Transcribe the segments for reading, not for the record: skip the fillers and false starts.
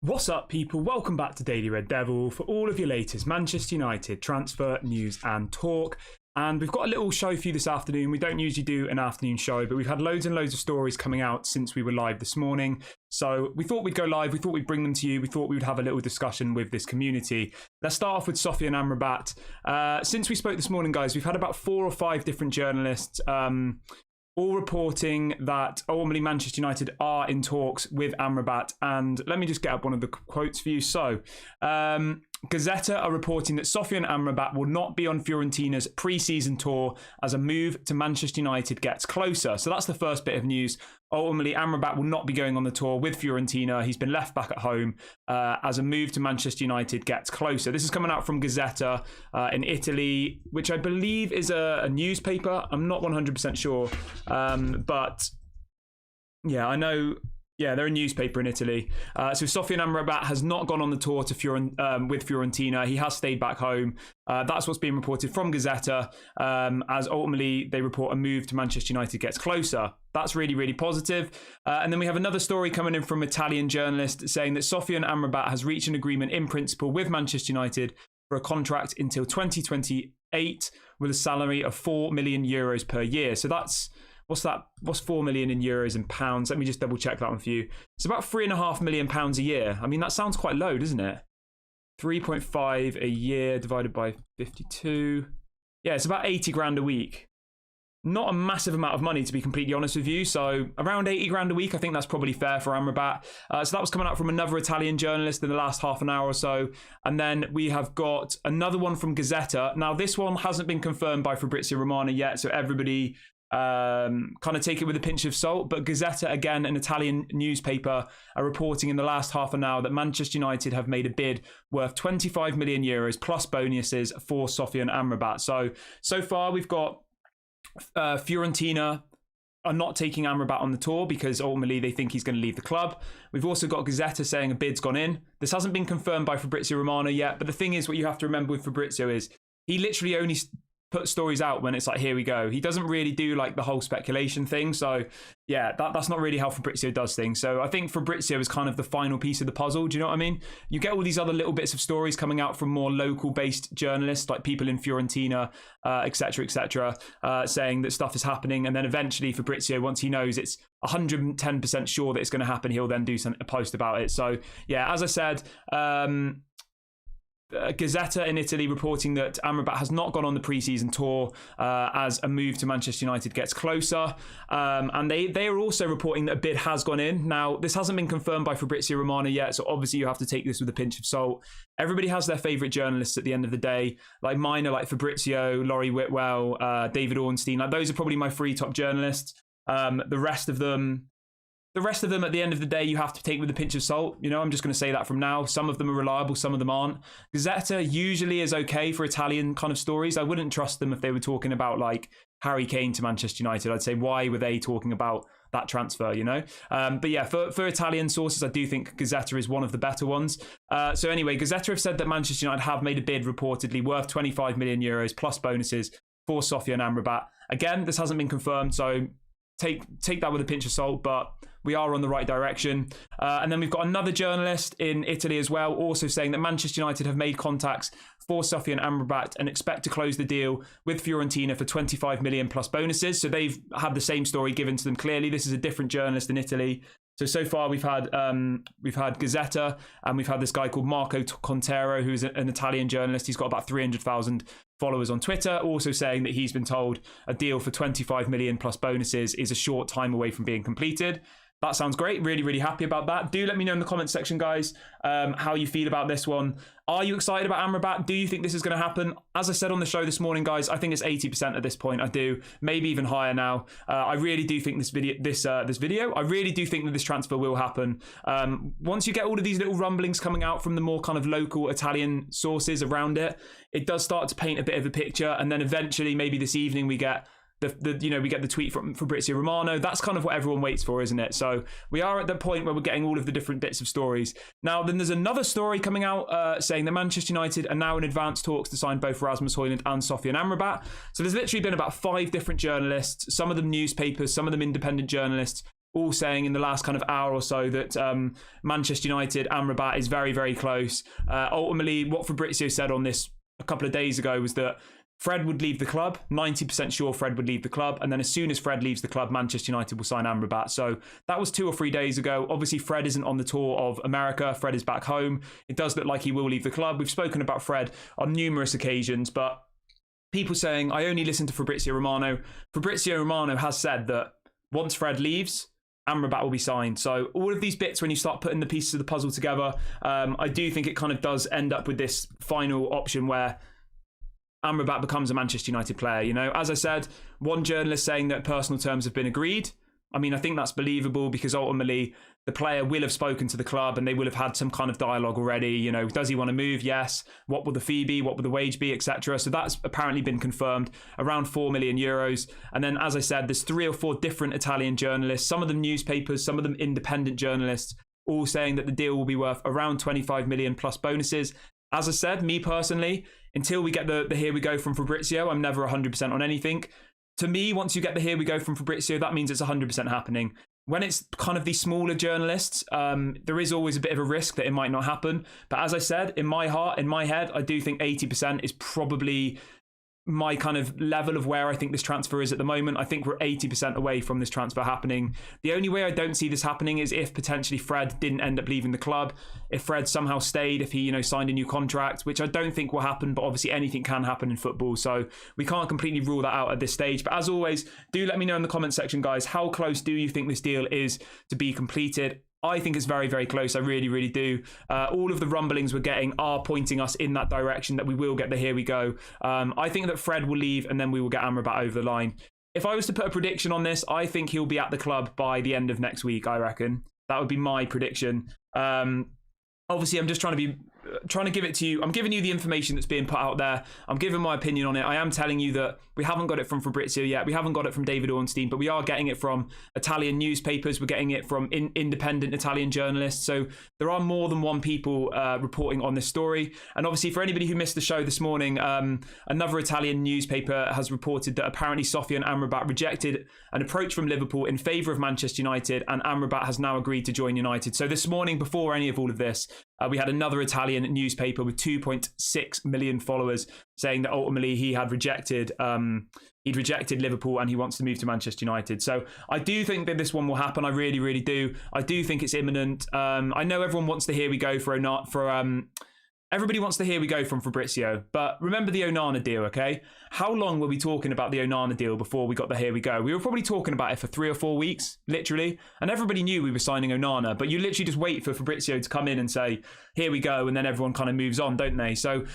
What's up, people? Welcome back to Daily Red Devil for all of your latest Manchester United transfer news and talk. And we've got a little show for you this afternoon. We don't usually do an afternoon show, but we've had loads and loads of stories coming out since we were live this morning. So we thought we'd go live. We thought we'd bring them to you. We thought we would have a little discussion with this community. Let's start off with Sofyan Amrabat. Since we spoke this morning, guys, we've had about 4 or 5 different journalists all reporting that ultimately Manchester United are in talks with Amrabat. And let me just get up one of the quotes for you. So, Gazzetta are reporting that Sofyan Amrabat will not be on Fiorentina's pre-season tour as a move to Manchester United gets closer. So that's the first bit of news. Ultimately, Amrabat will not be going on the tour with Fiorentina. He's been left back at home as a move to Manchester United gets closer. This is coming out from Gazzetta in Italy, which I believe is a newspaper. I'm not 100% sure. But yeah, I know. Yeah, they're a newspaper in Italy. So Sofyan Amrabat has not gone on the tour to with Fiorentina. He has stayed back home. That's what's being reported from Gazzetta, as ultimately they report a move to Manchester United gets closer. That's really, really positive. And then we have another story coming in from Italian journalist saying that Sofyan Amrabat has reached an agreement in principle with Manchester United for a contract until 2028 with a salary of €4 million per year. So that's... What's that? What's 4 million in euros and pounds? Let me just double check that one for you. It's about £3.5 million a year. I mean, that sounds quite low, doesn't it? 3.5 a year divided by 52. Yeah, it's about 80 grand a week. Not a massive amount of money, to be completely honest with you. So around 80 grand a week, I think that's probably fair for Amrabat. So that was coming out from another Italian journalist in the last half an hour or so. And then we have got another one from Gazzetta. Now, this one hasn't been confirmed by Fabrizio Romano yet, so everybody... kind of take it with a pinch of salt, but Gazzetta, again an Italian newspaper, are reporting in the last half an hour that Manchester United have made a bid worth €25 million plus bonuses for Sofyan Amrabat. So far we've got Fiorentina are not taking Amrabat on the tour because ultimately they think he's going to leave the club. We've also got Gazzetta saying a bid's gone in. This hasn't been confirmed by Fabrizio Romano yet, but the thing is, what you have to remember with Fabrizio is he literally only put stories out when it's like, here we go. He doesn't really do like the whole speculation thing. So yeah, that's not really how Fabrizio does things. So I think Fabrizio is kind of the final piece of the puzzle. Do you know what I mean? You get all these other little bits of stories coming out from more local based journalists, like people in Fiorentina, etc., saying that stuff is happening. And then eventually Fabrizio, once he knows it's 110% sure that it's going to happen, he'll then do a post about it. So yeah, as I said, Gazzetta in Italy reporting that Amrabat has not gone on the pre-season tour as a move to Manchester United gets closer. And they are also reporting that a bid has gone in. Now, this hasn't been confirmed by Fabrizio Romano yet, so obviously you have to take this with a pinch of salt. Everybody has their favourite journalists at the end of the day. Like mine are like Fabrizio, Laurie Whitwell, David Ornstein. Like those are probably my 3 top journalists. The rest of them at the end of the day, you have to take with a pinch of salt. You know, I'm just going to say that from now. Some of them are reliable, some of them aren't. Gazzetta usually is okay for Italian kind of stories. I wouldn't trust them if they were talking about like Harry Kane to Manchester United. I'd say, why were they talking about that transfer, you know? But yeah, for Italian sources, I do think Gazzetta is one of the better ones. So anyway, Gazzetta have said that Manchester United have made a bid reportedly worth €25 million plus bonuses for Sofyan Amrabat. Again, this hasn't been confirmed, so take that with a pinch of salt, but we are on the right direction. And then we've got another journalist in Italy as well, also saying that Manchester United have made contacts for Sofyan Amrabat and expect to close the deal with Fiorentina for 25 million plus bonuses. So they've had the same story given to them clearly. This is a different journalist in Italy. So far we've had Gazzetta, and we've had this guy called Marco Contero, who's an Italian journalist. He's got about 300,000 followers on Twitter, also saying that he's been told a deal for 25 million plus bonuses is a short time away from being completed. That sounds great. Really, really happy about that. Do let me know in the comments section, guys, how you feel about this one. Are you excited about Amrabat? Do you think this is going to happen? As I said on the show this morning, guys, I think it's 80% at this point. I do, maybe even higher now. I really do think this video. I really do think that this transfer will happen. Once you get all of these little rumblings coming out from the more kind of local Italian sources around it, it does start to paint a bit of a picture, and then eventually, maybe this evening, we get we get the tweet from Fabrizio Romano. That's kind of what everyone waits for, isn't it? So we are at the point where we're getting all of the different bits of stories. Now, then there's another story coming out saying that Manchester United are now in advanced talks to sign both Rasmus Hojlund and Sofyan Amrabat. So there's literally been about 5 different journalists, some of them newspapers, some of them independent journalists, all saying in the last kind of hour or so that Manchester United, Amrabat is very, very close. Ultimately, what Fabrizio said on this a couple of days ago was that Fred would leave the club, 90% sure Fred would leave the club. And then as soon as Fred leaves the club, Manchester United will sign Amrabat. So that was 2 or 3 days ago. Obviously, Fred isn't on the tour of America. Fred is back home. It does look like he will leave the club. We've spoken about Fred on numerous occasions, but people saying, I only listen to Fabrizio Romano. Fabrizio Romano has said that once Fred leaves, Amrabat will be signed. So all of these bits, when you start putting the pieces of the puzzle together, I do think it kind of does end up with this final option where Amrabat becomes a Manchester United player. You know, as I said, one journalist saying that personal terms have been agreed. I mean, I think that's believable because ultimately the player will have spoken to the club and they will have had some kind of dialogue already. You know, does he want to move? Yes. What will the fee be? What will the wage be, etc. So that's apparently been confirmed, around €4 million. And then, as I said, there's 3 or 4 different Italian journalists, some of them newspapers, some of them independent journalists, all saying that the deal will be worth around 25 million plus bonuses. As I said, me personally, until we get the here we go from Fabrizio, I'm never 100% on anything. To me, once you get the here we go from Fabrizio, that means it's 100% happening. When it's kind of these smaller journalists, there is always a bit of a risk that it might not happen. But as I said, in my heart, in my head, I do think 80% is probably my kind of level of where I think this transfer is at the moment. I think we're 80% away from this transfer happening. The only way I don't see this happening is if potentially Fred didn't end up leaving the club. If Fred somehow stayed, if he, you know, signed a new contract, which I don't think will happen, but obviously anything can happen in football. So we can't completely rule that out at this stage. But as always, do let me know in the comment section, guys, how close do you think this deal is to be completed? I think it's very, very close. I really, really do. All of the rumblings we're getting are pointing us in that direction that we will get the here we go. I think that Fred will leave and then we will get Amrabat over the line. If I was to put a prediction on this, I think he'll be at the club by the end of next week, I reckon. That would be my prediction. Obviously, I'm just trying to give it to you. I'm giving you the information that's being put out there. I'm giving my opinion on it. I am telling you that we haven't got it from Fabrizio yet. We haven't got it from David Ornstein, but we are getting it from Italian newspapers. We're getting it from independent Italian journalists. So there are more than one people reporting on this story. And obviously, for anybody who missed the show this morning, another Italian newspaper has reported that apparently Sofyan Amrabat rejected an approach from Liverpool in favour of Manchester United, and Amrabat has now agreed to join United. So this morning, before any of all of this, we had another Italian newspaper with 2.6 million followers saying that ultimately he had rejected Liverpool and he wants to move to Manchester United. So I do think that this one will happen. I really, really do. I do think it's imminent. I know everyone wants to hear we go everybody wants to hear we go from Fabrizio, but remember the Onana deal, okay? How long were we talking about the Onana deal before we got the here we go? We were probably talking about it for 3 or 4 weeks, literally, and everybody knew we were signing Onana, but you literally just wait for Fabrizio to come in and say, here we go, and then everyone kind of moves on, don't they? So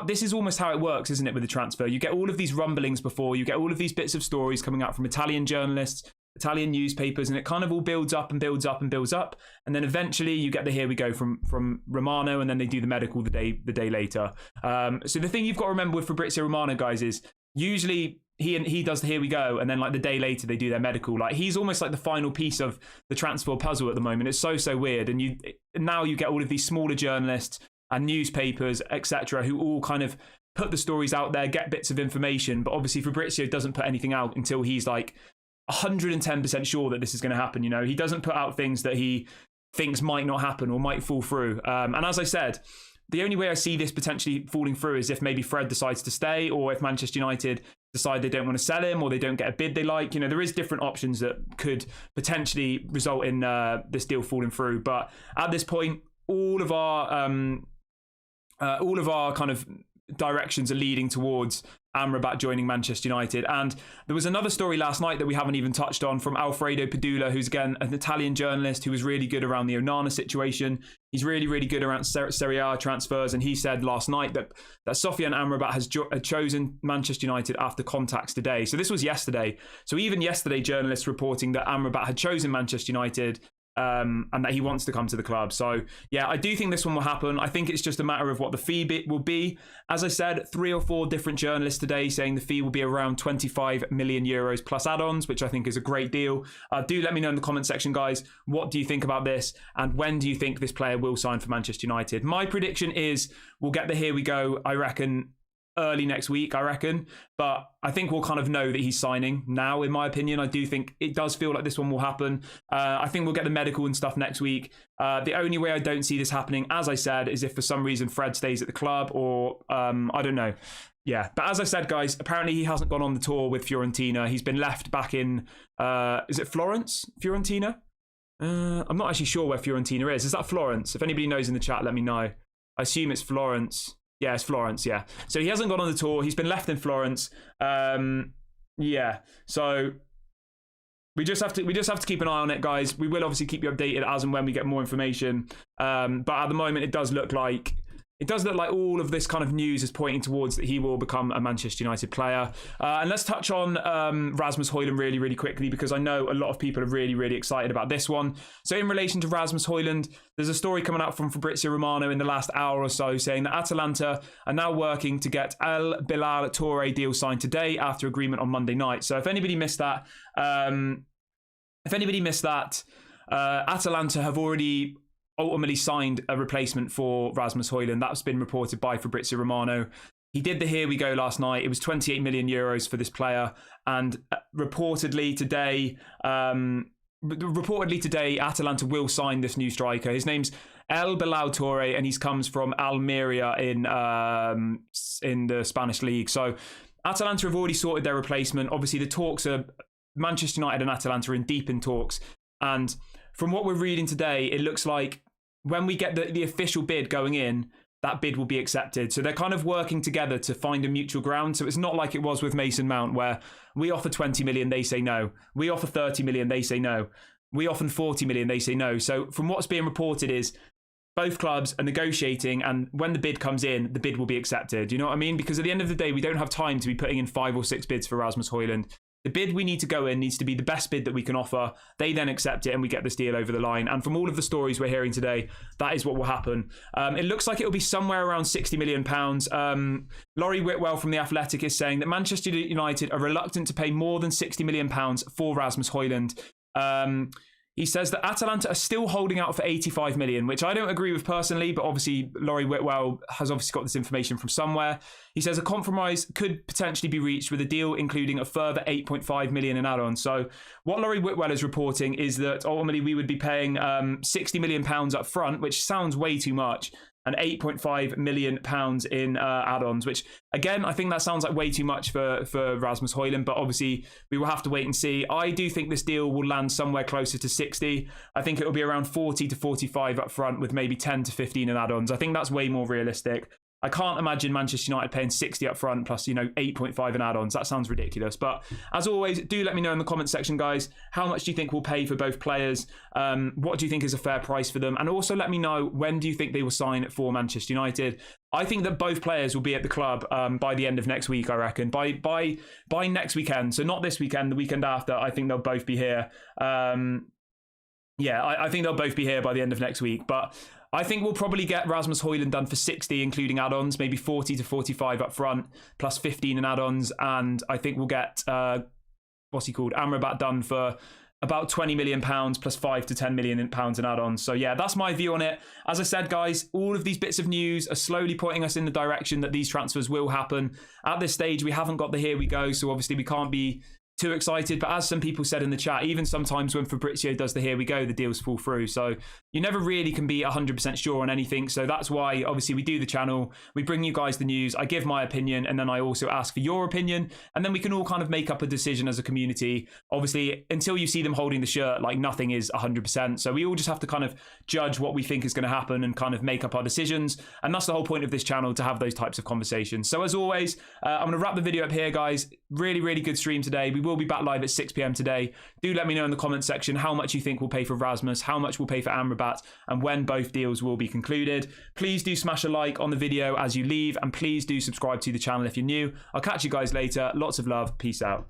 this is almost how it works, isn't it, with the transfer? You get all of these rumblings before, you get all of these bits of stories coming out from Italian journalists, Italian newspapers, and it kind of all builds up and builds up and builds up, and then eventually you get the here we go from Romano, and then they do the medical the day later. So the thing you've got to remember with Fabrizio Romano, guys, is usually he does the here we go, and then like the day later they do their medical. Like he's almost like the final piece of the transfer puzzle at the moment. It's so weird, and now you get all of these smaller journalists and newspapers, etc., who all kind of put the stories out there, get bits of information, but obviously Fabrizio doesn't put anything out until he's like 110% sure that this is going to happen. You know, he doesn't put out things that he thinks might not happen or might fall through. And as I said, the only way I see this potentially falling through is if maybe Fred decides to stay, or if Manchester United decide they don't want to sell him, or they don't get a bid they like. You know, there is different options that could potentially result in this deal falling through. But at this point, all of our kind of directions are leading towards Amrabat joining Manchester United. And there was another story last night that we haven't even touched on from Alfredo Padula, who's again an Italian journalist who was really good around the Onana situation. He's really, really good around Serie A transfers, and he said last night that Sofyan Amrabat has chosen Manchester United after contacts today. So this was yesterday. So even yesterday, journalists reporting that Amrabat had chosen Manchester United, and that he wants to come to the club. So yeah, I do think this one will happen. I think it's just a matter of what the fee bit will be. As I said, 3 or 4 different journalists today saying the fee will be around 25 million euros plus add-ons, which I think is a great deal. Do let me know in the comment section, guys, what do you think about this, and when do you think this player will sign for Manchester United? My prediction is we'll get the here we go, I reckon, early next week, I reckon. But I think we'll kind of know that he's signing now, in my opinion. I do think it does feel like this one will happen. I think we'll get the medical and stuff next week. The only way I don't see this happening, as I said, is if for some reason Fred stays at the club or I don't know. Yeah, but as I said, guys, apparently he hasn't gone on the tour with Fiorentina. He's been left back in, is it Florence? Fiorentina? I'm not actually sure where Fiorentina is. Is that Florence? If anybody knows in the chat, let me know. I assume it's Florence. Yeah, it's Florence, yeah. So he hasn't gone on the tour. He's been left in Florence. Yeah, so we just have to keep an eye on it, guys. We will obviously keep you updated as and when we get more information. But at the moment, it does look like all of this kind of news is pointing towards that he will become a Manchester United player. And let's touch on Rasmus Hojlund really, really quickly, because I know a lot of people are really, really excited about this one. So in relation to Rasmus Hojlund, there's a story coming out from Fabrizio Romano in the last hour or so saying that Atalanta are now working to get El Bilal Toure deal signed today after agreement on Monday night. So if anybody missed that, Atalanta have already ultimately signed a replacement for Rasmus Hojlund. That's been reported by Fabrizio Romano. He did the Here We Go last night. It was 28 million euros for this player. And reportedly today, Atalanta will sign this new striker. His name's El Bilal Toure, and he comes from Almeria in the Spanish league. So Atalanta have already sorted their replacement. Obviously, the talks are Manchester United and Atalanta are in deep in talks. And from what we're reading today, it looks like when we get the official bid going in, that bid will be accepted. So they're kind of working together to find a mutual ground. So it's not like it was with Mason Mount, where we offer 20 million, they say no. We offer 30 million, they say no. We offer 40 million, they say no. So from what's being reported is both clubs are negotiating, and when the bid comes in, the bid will be accepted. You know what I mean? Because at the end of the day, we don't have time to be putting in 5 or 6 bids for Rasmus Hojlund. The bid we need to go in needs to be the best bid that we can offer. They then accept it and we get this deal over the line. And from all of the stories we're hearing today, that is what will happen. It looks like it will be somewhere around £60 million. Laurie Whitwell from The Athletic is saying that Manchester United are reluctant to pay more than £60 million for Rasmus Hojlund. He says that Atalanta are still holding out for 85 million, which I don't agree with personally, but obviously Laurie Whitwell has obviously got this information from somewhere. He says a compromise could potentially be reached with a deal including a further 8.5 million in add-ons. So what Laurie Whitwell is reporting is that ultimately we would be paying £60 million up front, which sounds way too much, and £8.5 million in add-ons, which again, I think that sounds like way too much for Rasmus Hojlund, but obviously we will have to wait and see. I do think this deal will land somewhere closer to 60. I think it will be around 40 to 45 up front with maybe 10 to 15 in add-ons. I think that's way more realistic. I can't imagine Manchester United paying 60 up front plus, 8.5 in add-ons. That sounds ridiculous. But as always, do let me know in the comment section, guys. How much do you think we'll pay for both players? What do you think is a fair price for them? And also let me know, when do you think they will sign for Manchester United? I think that both players will be at the club by the end of next week, I reckon. By next weekend. So not this weekend, the weekend after, I think they'll both be here. I think they'll both be here by the end of next week. But I think we'll probably get Rasmus Hojlund done for 60, including add-ons, maybe 40 to 45 up front, plus 15 in add-ons. And I think we'll get, Amrabat done for about £20 million plus 5 to 10 million pounds in add-ons. So yeah, that's my view on it. As I said, guys, all of these bits of news are slowly pointing us in the direction that these transfers will happen. At this stage, we haven't got the Here We Go, so obviously we can't be too excited, but as some people said in the chat, even sometimes when Fabrizio does the Here We Go, the deals fall through. So you never really can be 100% sure on anything. So that's why obviously we do the channel, we bring you guys the news, I give my opinion, and then I also ask for your opinion, and then we can all kind of make up a decision as a community. Obviously, until you see them holding the shirt, like nothing is 100%. So we all just have to kind of judge what we think is going to happen and kind of make up our decisions. And that's the whole point of this channel, to have those types of conversations. So as always, I'm going to wrap the video up here, guys. Really, really good stream today. We will be back live at 6 p.m. today. Do let me know in the comment section how much you think we'll pay for Rasmus, how much we'll pay for Amrabat, and when both deals will be concluded. Please do smash a like on the video as you leave, and please do subscribe to the channel if you're new. I'll catch you guys later. Lots of love. Peace out.